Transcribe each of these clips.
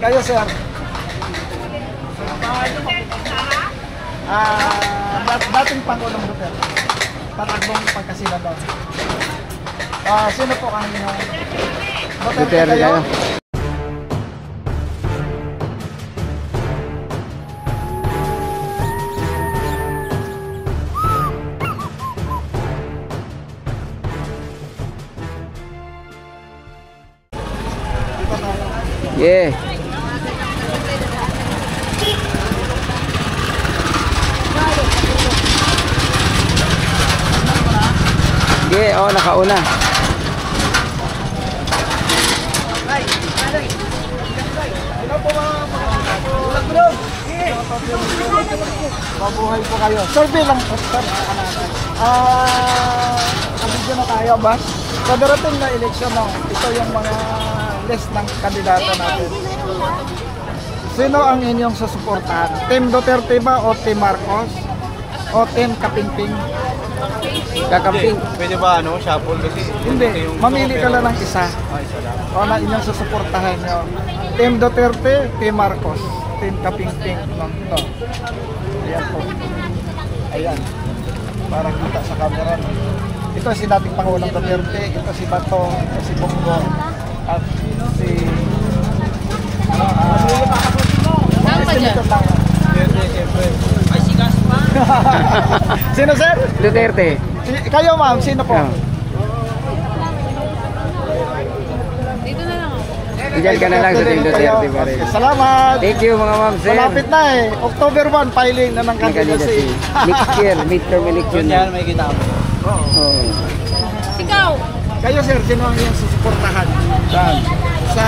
Kayo, sir. Dating Pangulong Duterte. Tatakbong pagkasenador. Sino po ang Duterte kayo? Yeah. Okay, oh, nakauna. Mabuhay po kayo. Survey lang po. Kabigyo na tayo ba? Sa darating na eleksyon, ito yung mga list ng kandidato natin. Sino ang inyong susuportahan? Team Duterte ba o Team Marcos? O Team Kapingping? Kakamping. Pwede ba shuffle kasi? Hindi, mamili ka lang ng isa. O na inyong susuportahan nyo. Team Duterte, Team Marcos, Team Kapingping. Ito. Ayan po. Ayan. Para kita sa camera. Ito si dating Pangulong Duterte, ito si Bato, ito si Bongo, at si... Ay, si Gaspa. Sino, sir? Duterte. Kayo, ma'am, sino po? Dito na lang. Diyan ka na lang sa Team Duterte pa rin. Salamat! Thank you mga ma'am, sir. Malapit na eh. October 1, filing na ng candidacy. Next year, midterm election Yun na. yan, may kita mo. Oh. Ikaw! Kayo, sir, sino ang iyong susuportahan? Saan? Sa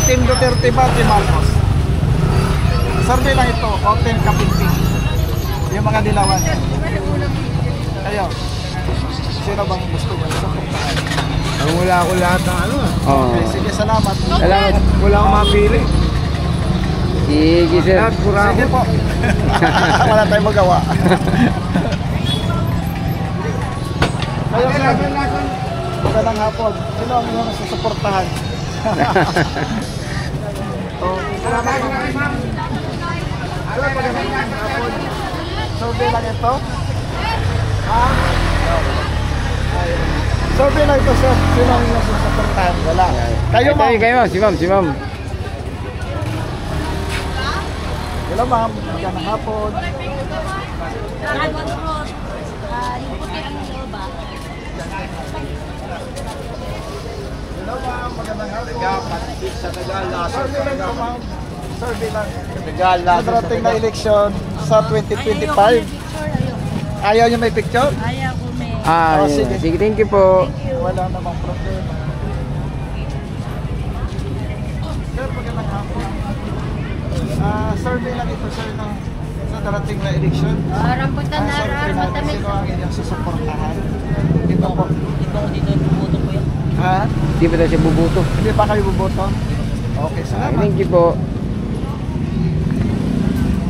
Team Duterte ba, Team Marcos? Survey lang ito, o Team Kapingping. Yung mga dilawan. Kayo, sino bang gusto nyo susuportahan? Ang wala ko lahat ng Oh. Okay, sige, salamat. Salamat. Wala akong mapili. Sige, sir. Sige po. Wala tayong magawa. Kayo, sir. Magandang hapon. Sino ang iyong susuportahan? Salamat po. Magandang hapon. Survey lang ito. Survey lang ito, sir. Sino ang iyong susuportahan? Wala. Kayo, ma'am. Kayo, si ma'am, si ma'am. Hello, ma'am. Magandang hapon. Dragon fruit. Yung puti ang loba. Hello, ma'am. Magandang hapon. Sa Tagal, Survey lang ito, ma'am. Survey lang. Tagal, Sa darating na eleksyon sa 2025. Ayaw niyo may picture? Ayaw ko may... Ah, sige. sige, thank you po. Wala namang problema. Sir, magandang hapon. Survey lang ito, sir, no? Sa darating na eleksyon. Rambutan na Survey natin matamis. sino ang inyong susuportahan. Ito po. Ito dito bubuto po yun. Ha? Hindi pa daw siya bubuto. Hindi pa kayo buboto? Okay, salamat. Thank you po.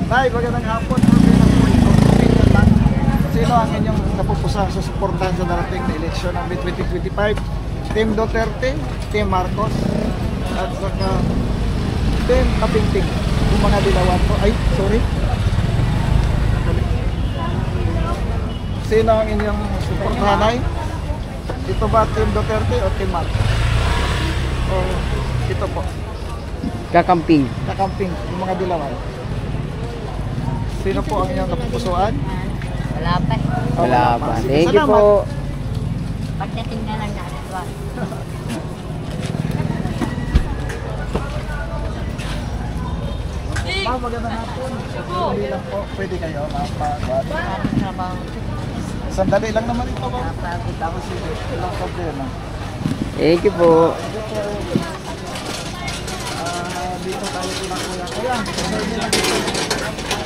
Tay, magandang hapon. Survey lang po ito. Opinion lang. Sino ang inyong napupusang susuportahan sa darating na eleksyon ng 2025? Team Duterte, Team Marcos, at saka Team Kapingping. Yung mga dilawan po. Ay, sorry. Sino ang inyong suportahan ay? Ito ba Team Duterte o Team Marcos? O ito po, Kakamping. Kakamping, yung mga dilawan. Sino po ang inyong napupusuan? Wala pa. Wala pa. Sige, Thank you salamat. po. Pagdating na lang natin. Ma'am, magandang hapon. Sandali lang po. Pwede kayo, ma'am. Trabaho. Sandali lang naman ito, ma'am. Tapos sige, walang problema. Thank you po. Dito tayo pinakuya. Kuya, survey lang dito.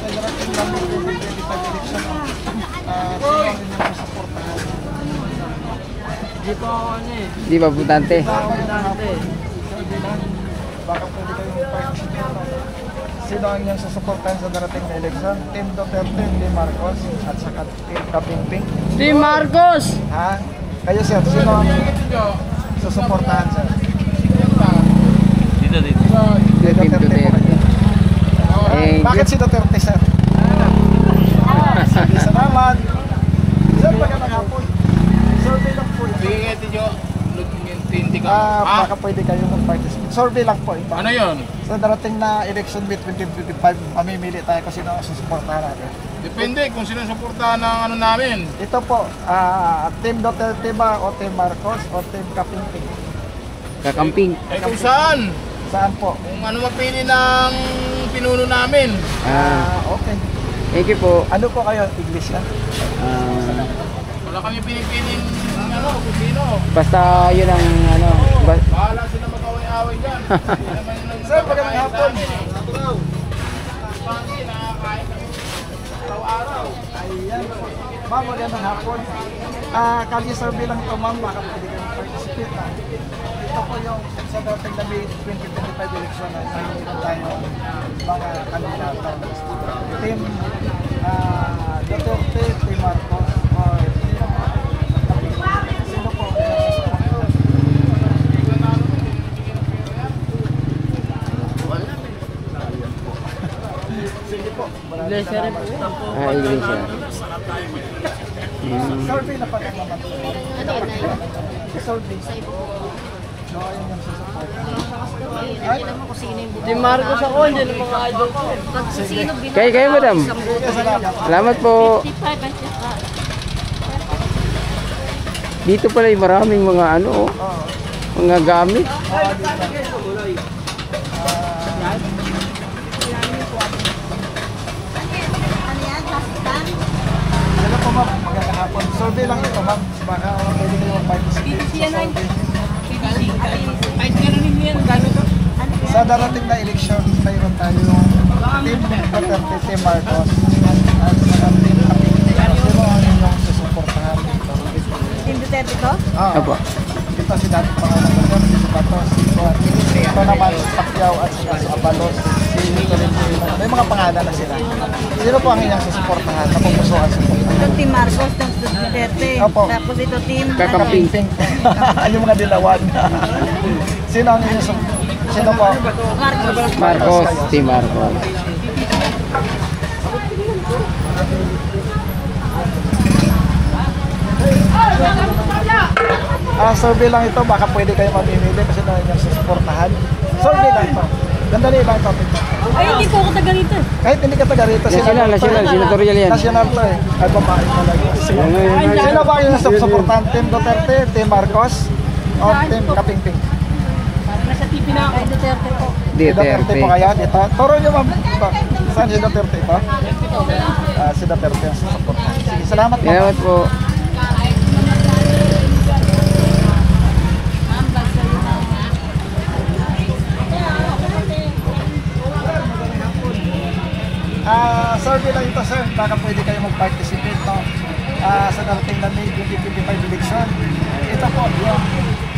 Darating lang ng 2025 election. Sino ang inyong susuportahan? Dito ako Di ba putante? Survey lang. Baka pwede kayong participate. Sino ang inyong susuportahan sa darating na election? Team Duterte, Team Marcos, at saka Team Kapingping. Team Marcos! Ha? Kayo, sir, sino ang susuportahan, sir? Dito. Team Duterte. Duterte, sir. Sige, salamat. Sir, magandang hapon. Survey lang po ito. Sige, Tidyo. Hindi ka. Baka pwede kayo mag-participate. Survey lang po ito. Ano yun? Sa darating na election with 2025, mamimili tayo kung sino ang susuportahan natin. Depende kung sino suportahan ng ano namin. Ito po, Team Duterte ba o Team Marcos o Team Kapinting? Kakamping. Eh kung saan? Saan po? Kung ano mapili ng pinuno namin. Okay. Thank you po. Ano po kayo? Iglesia? Wala kami pinipiling ano, kung sino. Basta yun ang ano. Bahala sila mag-away-away dyan. Hindi naman yun ang- Sir, magandang hapon. Pagi, nakakain kami araw-araw. Ayan po. Ma'am, magandang hapon. Kalye survey lang ito, ma'am. Baka pwede kayo participate na. Ito po yung sa dating na May 2025 election na nangyayon tayo mga kandidato. Team Duterte, Team Marcos, or Team Kapinting. Sino po? Sige po. Maraming salamat. Iglesia. Survey na pala naman. Survey. No, ayun yung susupport. Hindi naman kung sino yung Si Marcos ako, hindi na mga idol ko. Pag kung sino bilang. Kayo, madam. Sige, salamat. Salamat po. 55 at saka. Dito pala yung maraming mga ano, Oo. mga gamit. Ano yan? Hashtag? Hello po, ma'am. Magandang hapon. Survey lang ito, ma'am. Baka pwede kayo mag-participate sa survey. Sa darating na election, mayroon tayong Team Duterte, Team Marcos, at sa Team Kapinting. Sino ang inyong susuportahan dito? Team Duterte ko? Apo. Ito si dating Pangulong Duterte, si Batos, si Juan. Ito naman si Pacquiao at si Abalos, si Tolentino. May mga pangalan na sila. Sino po ang inyong susuportahan? Napupusuan susuportahan? Ito Team Marcos ng Duterte. Opo. Tapos ito Team Kakamping. Yung mga dilawan. Sino ang inyong Sino po? Marcos. Marcos. Si Marcos. Survey lang ito, baka pwede kayo mamimili kasi na inyong susuportahan. Survey lang ito. Gandali lang ito. Ay, hindi po ako taga rito. Kahit hindi ka taga rito, National, senatorial yan. National to eh. Ay, babae talaga. Sino ba yung susuportahan? Team Duterte, Team Marcos, o Team Kapinting? Ay, Duterte po. Duterte po kayo dito. Turo nyo ma'am. Ito. Saan si Duterte ito? Si Duterte yung susuportahan. Sige, salamat ma'am. Salamat po. Survey lang ito sir, baka pwede kayo mag-participate no? Sa darating na May 2025 election. Ito po yung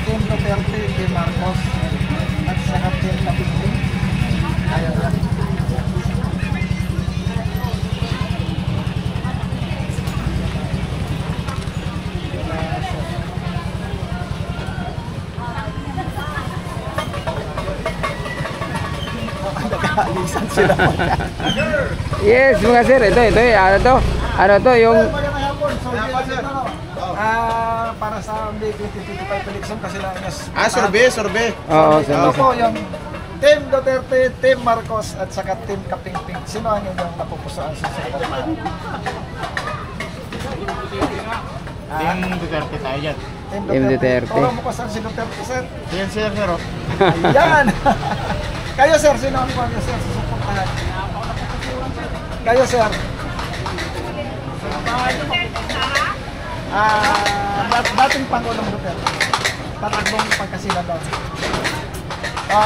Team Duterte, Team Marcos, at saka Team Kapinting. Ayan lang. Nag-aalisan sila. Yes, mga sir. Ito. Ano to? Ano to? Yung... Magandang hapon. Survey lang ito, no? Para sa May 2025 election kasi lang Survey. Oo, ito po yung Team Duterte, Team Marcos at saka Team Kapinting. Sino ang inyong napupusuan sa suportahan? Team Duterte tayo dyan. Team Duterte. Turo mo ko saan si Duterte, sir. Yan sir, pero. Ayan! Kayo, sir. Sino ang inyong sir susuportahan? Kayo, sir. Dating Pangulong Duterte. Tatakbong pagkasinador.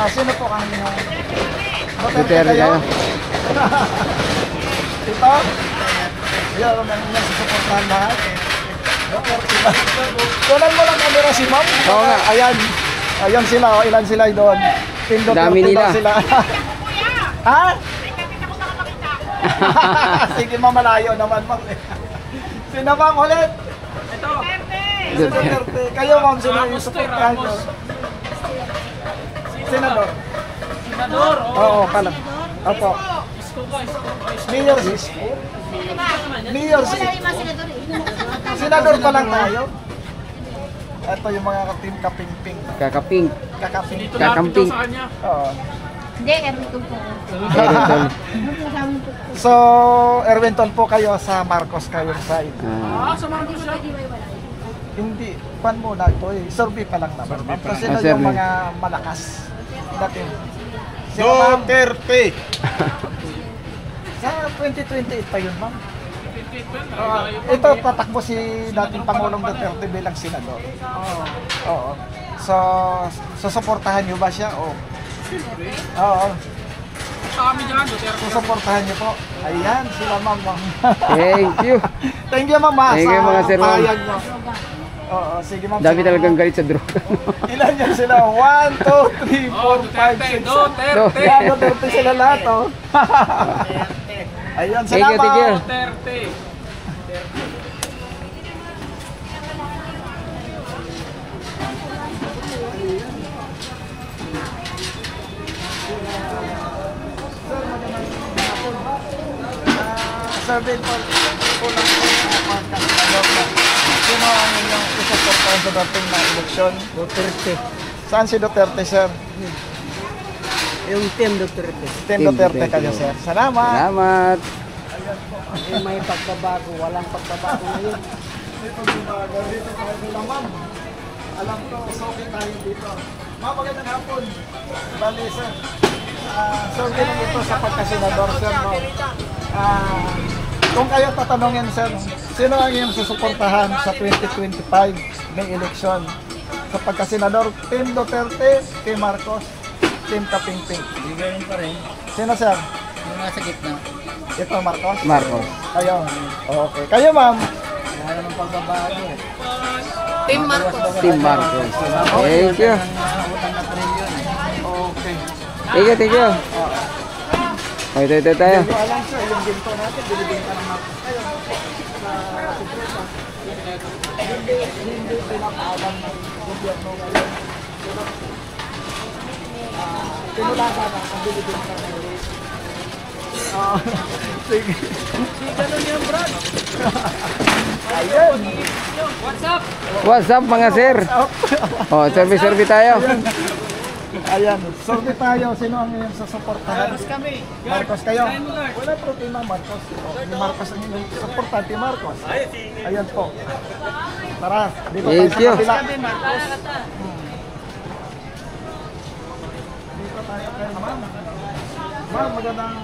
Sino po ang inyong Duterte kayo. Ito? Yan ang inyong susuportahan lahat. Duterte ba? Kunan mo lang camera si ma'am. Oo nga. Ayan. Ayan sila. Ilan sila doon? Team Duterte Dami nila. daw sila. Ha? Sige, mamalayo naman, ma'am. Sino bang ulit? Si Duterte. Kayo, ma'am, sino yung suportahan nyo? Senador. Oo, pala. Opo. Mayor's Isko. Mayor's Isko. Senador pa lang tayo. Ito yung mga team kaping-ping. Kakaping. Kakaping. Kakamping. Oo. Hindi, everything po. Erentol. So, Erwentol po kayo sa Marcos kayong side. Ah, Hindi, pan muna ito eh. Survey pa lang naman. Ma'am. Kasi na survey. yung mga malakas. Dati. Sino ma'am? Duterte. Sa 2028 pa yun ma'am. Ito, tatakbo si dating Pangulong Duterte bilang senador. Oo. So, susuportahan niyo ba siya? Oo. Susuportahan niyo po. Ayan, sila ma'am. thank you. Thank you ma'am ha, Thank you, mga sir, ma'am. pahayag mo. Oo, sige ma'am. Dami sige, talagang ma'am. galit sa droga. Ilan yan sila? 1, 2, 3, 4, 5, 6, 7. Yan, Duterte sila lahat, oh. Ayun, Thank you, thank you. salamat. Survey po lang sino ang inyong isusuportahan sa dating na eleksyon? Duterte. Saan si Duterte, sir? Yung team Duterte. Team Team Duterte Duterte. kayo, sir. Salamat. Salamat. Eh, may pagbabago. Walang pagbabago ngayon. Dito tayo nila, ma'am. Alam ko, okay tayo dito. Ma'am, magandang hapon. Bali, sir. Survey lang ito sa pagkasenador, sir. No? Kung kayo tatanungin, sir, sino ang iyong susuportahan sa 2025 may eleksyon? Sa pagkasenador, Team Duterte, Team Marcos, Team Kapingping. Bigay pa rin. Sino, sir? Yung nasa gitna. Ito, Marcos? Marcos. Kayo? Okay. Kayo, ma'am? Wala namang pagbabago. Team Marcos. Team Marcos. Thank you. Utang na trilyon. Okay. Thank you, thank you. Oh, ito tayo. Hindi ko alam, sir, yung ginto natin, binibenta ng Marcos. Kayo, sa Suprema, hindi pinapaalam ng gobyerno ngayon. Tinulaga na ang binibenta ng rate. Sige. Ganun yan, Brad. Ayun. What's up mga sir? Oh, survey tayo. Ayan. Survey tayo. Sino ang iyong susuportahan? Marcos kami. Marcos kayo? Wala problema, Marcos. Ni Marcos ang iyong susuportahan. Marcos. Ayan po. Tara. Dito tayo Thank you. sa kabila. Dito tayo kay ma'am. Ma'am, magandang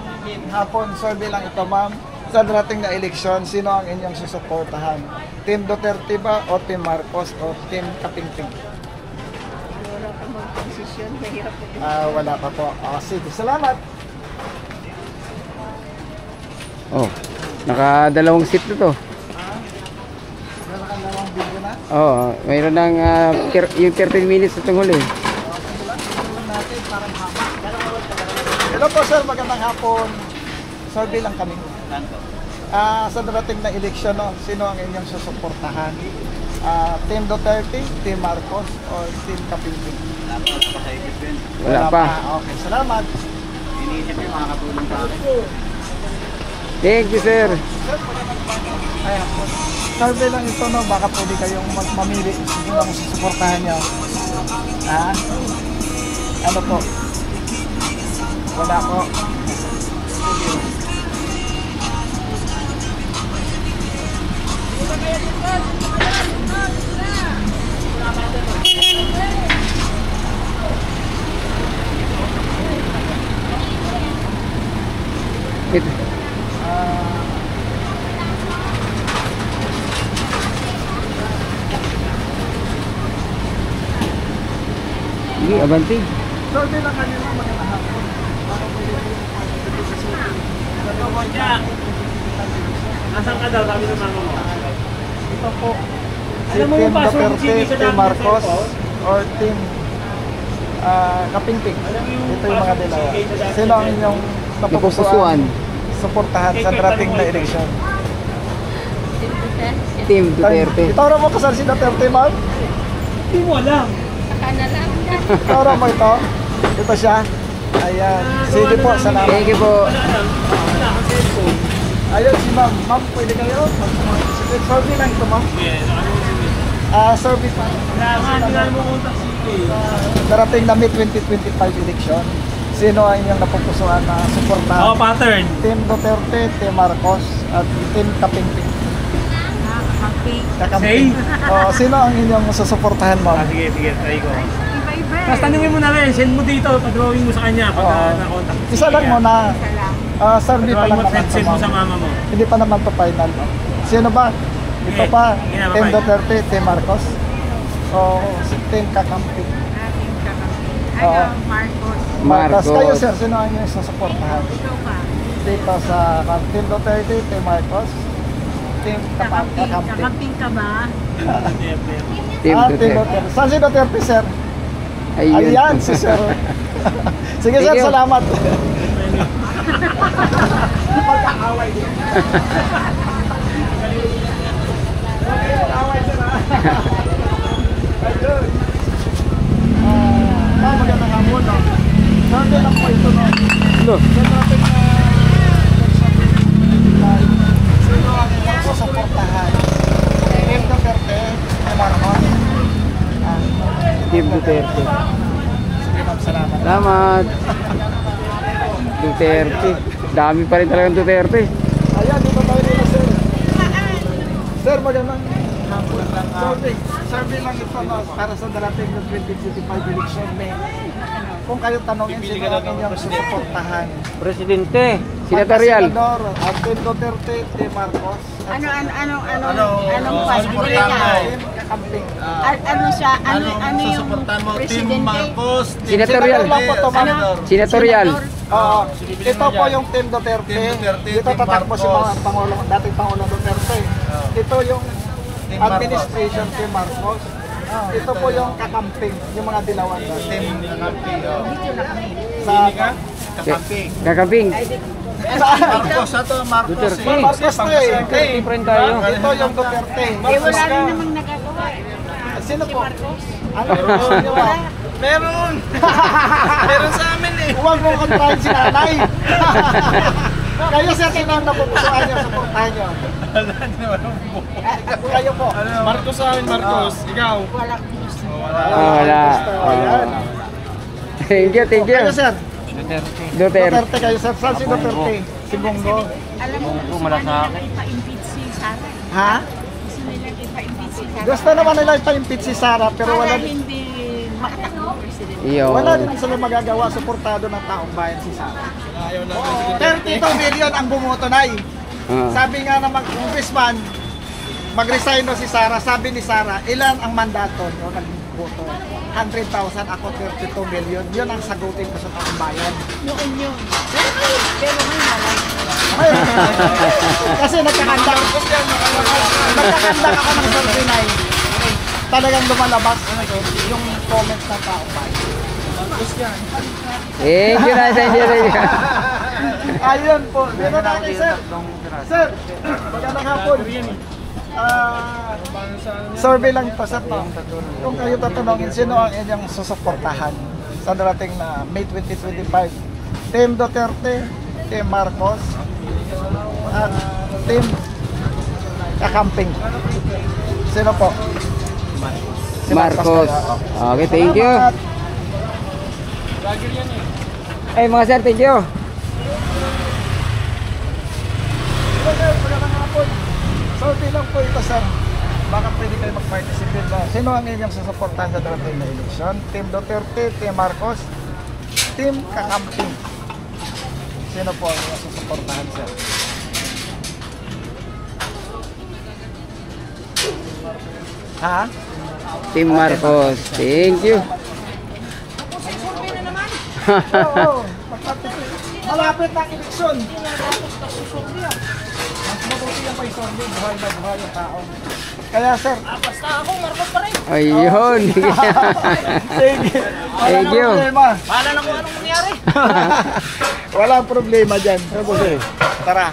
hapon. Survey lang ito, ma'am. Sa darating na eleksyon, sino ang inyong susuportahan? Team Duterte ba o Team Marcos o Team Kapingping? Wala kang mag-posisyon. Mahirap po. Wala pa po. Sige, salamat. Oh, nakadalawang seat na to. Meron ka namang video na? Oh, mayroon ng yung 13 minutes na huli. Hello po sir, magandang hapon. Survey lang kami. Sa darating na eleksyon, no, sino ang inyong susuportahan? Team Duterte, Team Marcos, o Team Kapingping? Wala pa. Okay, salamat. Iniisip yung mga katulong sa akin. Thank you sir. Ayan po. Survey lang ito, no, baka pwede kayong mamili sino ang susuportahan nyo. Ano po? Wala po. Ito. Sige, abanti. Survey lang kanina, magandang hapon. Baka pwede kayong Nasaan ka daw? Sabi ng mga mo. ito po. Si Alam mo Team yung password ng Duterte, TV sa Team dami Marcos, sa cellphone? or Team Kapingping. Ito yung mga dalawa. Sino ang inyong Napupusuan. suportahan sa darating na eleksyon? Team Duterte. Team Duterte. Itoro mo kasal si Duterte, ma'am? Hindi mo alam. Saka na lang. Itoro mo ito? Ito siya? Ayan. Sige po, salamat. Thank you po. Ayun si ma'am. Ma'am, pwede kayo? Sige, survey lang ito, ma'am. Survey pa. Darating na May 2025 election. Sino ang inyong napupusuan na suportahan? pattern. Team Duterte, Team Marcos, at Team Kapingping. Kakamping. Sino ang inyong susuportahan, ma'am? Sige, try ko. Tapos tanungin mo na rin, send mo dito, pag-drawing mo sa kanya pag na-contact. Isa lang muna. Survey pa lang naman ito, send mo sa ma'am. mama mo. Hindi pa naman to final. Sino ba? Ito pa, Team Duterte, Team Marcos. O si Team Kakamping. Marcos. Marcos. Marcos. Kayo sir, sino ang inyong susuportahan? Ikaw pa. Dito sa Team Duterte, Team Marcos, Team Kakamping. Kakamping ka ba? Team Team Duterte. Duterte. Saan si Duterte, sir? Ayun. Ayan, si sir. Sige sir, Thank you. salamat. Magandang hapon, no? Survey lang po ito, no? Lo. Sino ang inyong susuportahan? Team Duterte, Team Marcos. Team Duterte. Sige, ma'am, salamat. Salamat. Duterte. Dami pa rin talagang Duterte. Ayan, dito tayo nila, sir. Sir, magandang hapon. Survey lang ito, no? Para sa darating ng 2025 election, May. Kung kayo tanongin, sino ang inyong susuportahan? Presidente. Senatorial. Senador, Team Duterte, Team Marcos. Anong party ka? Team Kakamping. Ano siya? Ano yung presidente? Senatorial. Senador lang po to, ma'am. Senatorial. Oo. Ito po yung Team Duterte. Dito tatakbo si mga dating Pangulong Duterte. Ito yung administration Team Marcos. Ito po yung Kakamping, yung mga dilawan doon. Team Kakamping. Sa Kakamping. Marcos ito, Marcos. Duterte. Marcos to eh. Different tayo. Ito yung Duterte. Wala rin namang nagagawa. Sino po? Ano nyo ba? Meron! Meron sa amin eh! Huwag mong kontrahin si nanay. Kayo sir, sino ang napupusuan nyo, supportahan nyo? Kayo po. Marcos sa amin, Marcos. Ikaw? Walang gusto. Wala. Ayan. Thank you, thank you. Kayo sir, Duterte. Duterte kayo sir. Saan si Duterte? Si Bongo. Alam mo, gusto nila ipa-impeach si Sara. Ha? Gusto nila ipa-impeach si Sara. Gusto naman nila ipa-impeach si Sara pero Para wala hindi makatakbo ang presidente. Iyo. wala din sila magagawa, suportado ng taong bayan si Sara. 32 million ang bumoto na Sabi nga ng congressman, mag-resign na si Sara. Sabi ni Sara, ilan ang mandato nyo nagboto? 100,000, ako 32 million. Yun ang sagutin ko sa taong bayan. Noon yun. Pero may malay. Kasi nagkakanda ako ng survey na talagang lumalabas yung comments ng taong bayan. Thank you na, thank you, thank you. Ayun po. Dito natin, sir. Sir, magandang hapon. Survey lang ito, sir. Kung kayo tatanungin, sino ang inyong susuportahan sa darating na May 2025? Team Duterte, Team Marcos, at Team Kakamping. Sino po? Si Marcos. kayo. Okay, thank you. Salamat. Eh mga sir, thank you. Sir, magandang hapon. Survey lang po ito, sir. Baka pwede kayo mag-participate ba? Sino ang inyong susuportahan sa darating na election? Team Duterte, Team Marcos, Team Kakamping. Sino po ang inyong susuportahan, sir? Ha? Team Marcos. Thank you. Oo, mag-participate. Malapit na ang eleksyon. Mas mabuti yung may survey, buhay na buhay yung tao. Kaya, sir, Ayun. sige. Thank you. Problema. Paala na kung anong nangyari. Walang problema dyan. Tara.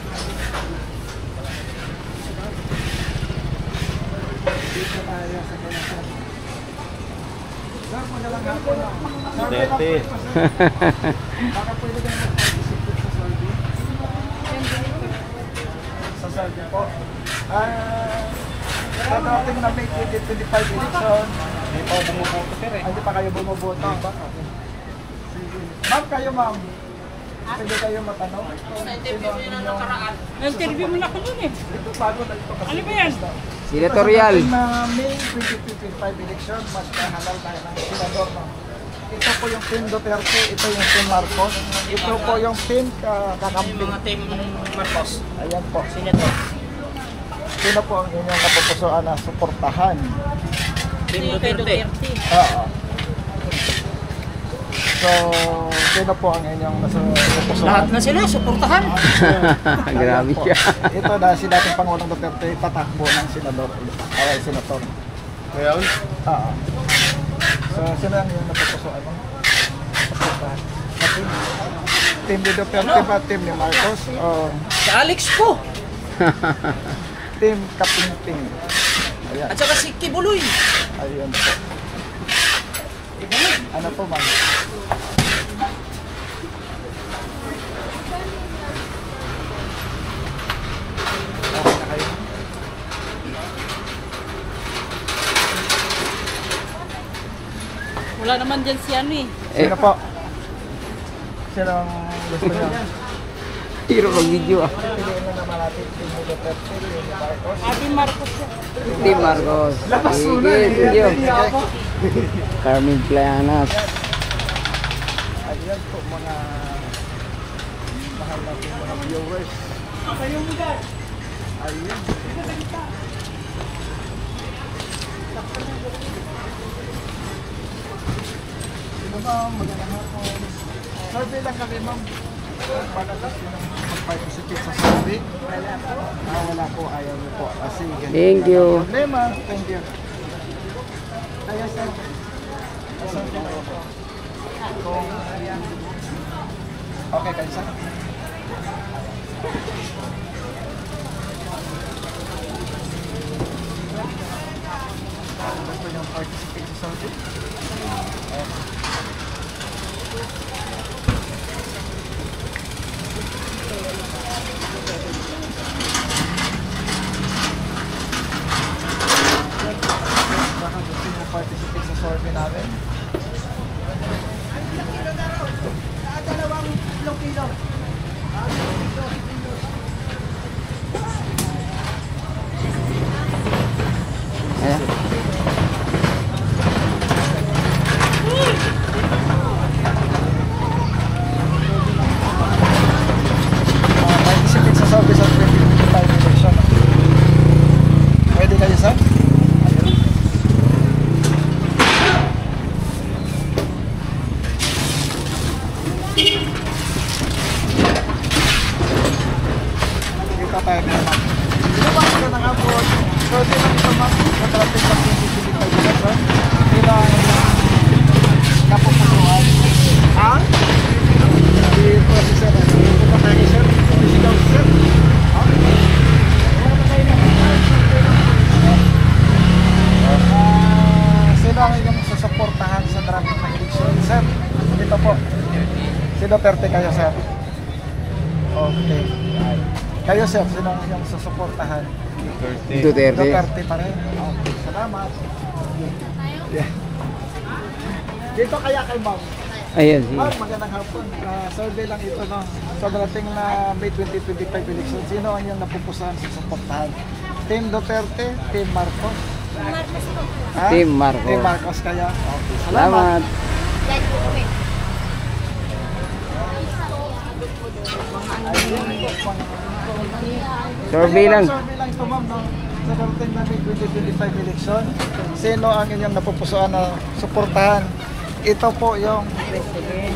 Sir, magalang hapon. Survey lang po ito, sir. Baka pwede kayo mag-participate sa survey? Sa survey po. Sa dating na May 2025 election, hindi pa bumuboto, sir eh. Hindi pa kayo bumuboto. Okay. Sige. Ma'am, kayo ma'am. Pwede kayo matanong. Sa interview nyo na nakaraan. Na-interview mo na ako nun eh. Ito bago na ito kasi. Ano ba yan? Senatorial. Sa dating na May 2025 election, magkahalal tayo ng senador. No? Ito po yung Team Duterte, ito yung Team Marcos, ito po yung Team Kakamping. Mga team Marcos. Ayan po. Senator. Sino po ang inyong napupusuan na suportahan? Team Kay Duterte. Oo. So, sino po ang inyong napupusuan? Lahat na sila, suportahan. Grabe siya. Ito na si dating Pangulong Duterte tatakbo ng senador. Senator. Ngayon? Oo. So, sino ang inyong napupusuan mo? Suportahan. Sa Team ni Duterte ba? Team ni Marcos? O Si Alex po. Team Kapingping? Ayan. At saka si Kibuloy. Ayun po. Ano po, ma'am? Okay na kayo? Wala naman dyan si ano eh. Sino po? Sino ang gusto niyo? Hiro ng video ah. Piliin na naman natin Team ni Duterte, Team ni Marcos. Ate Marcos siya. Team Marcos. Sige, sige. Carmen Playanas. Ayan po mga mahal natin mga viewers. Ayan. Sino ba? Magandang hapon. Survey lang kami, ma'am. Baka kasi mag-participate sa survey. Wala po. Wala po. Ayaw niyo po. Sige. Thank you. Walang problema. Thank you. Kaya sir. Sir, kung okay kayo sir? Gusto niyong participate sa survey? Baka gusto niyong participate sa survey namin? Ayan. Participate sa survey sa 2025 election. Pwede kayo sir? Kita tayo na ma'am. Sino ba ang magandang hapon? Survey lang ito ma'am. Natrating sa 2025 election. Sino ang napupunuan? Ha? Si Professor. Ito pa tayo sir. Si Daw sir. Ha? Sino ang inyong susuportahan sa darating na eleksyon? Sir, dito po. Si Duterte kayo, sir. Okay. Kayo, sir, sino ang inyong susuportahan? Duterte. Duterte pa rin. Okay, salamat. Yeah. Dito kaya kay ma'am. Ayan, sige. Ma'am, magandang hapon. Survey lang ito, no? Sa darating na May 2025 election, sino ang inyong napupusahan sa suportahan? Team Duterte, Team Marcos? Ha? Team Marcos. Team Marcos kaya? Okay, Salamat. Survey lang. Survey lang ito, ma'am, no? Sa darating na May 2025 election, sino ang inyong napupusuan na suportahan? Ito po yung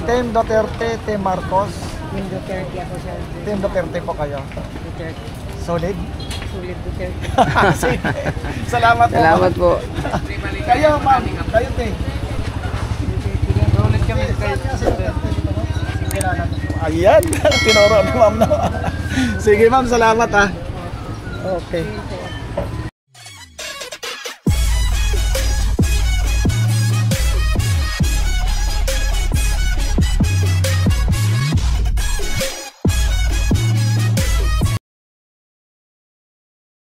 Team Duterte, Team Marcos. Team Duterte ako sir. Team Duterte po kayo. Duterte. Solid? Sulit Duterte. Sige. Salamat po. Salamat po. Kayo, ma'am. Kayo, te. Solid kami. Ayan. Tinuro ni ma'am, no? Sige, ma'am. Salamat, ah. Okay.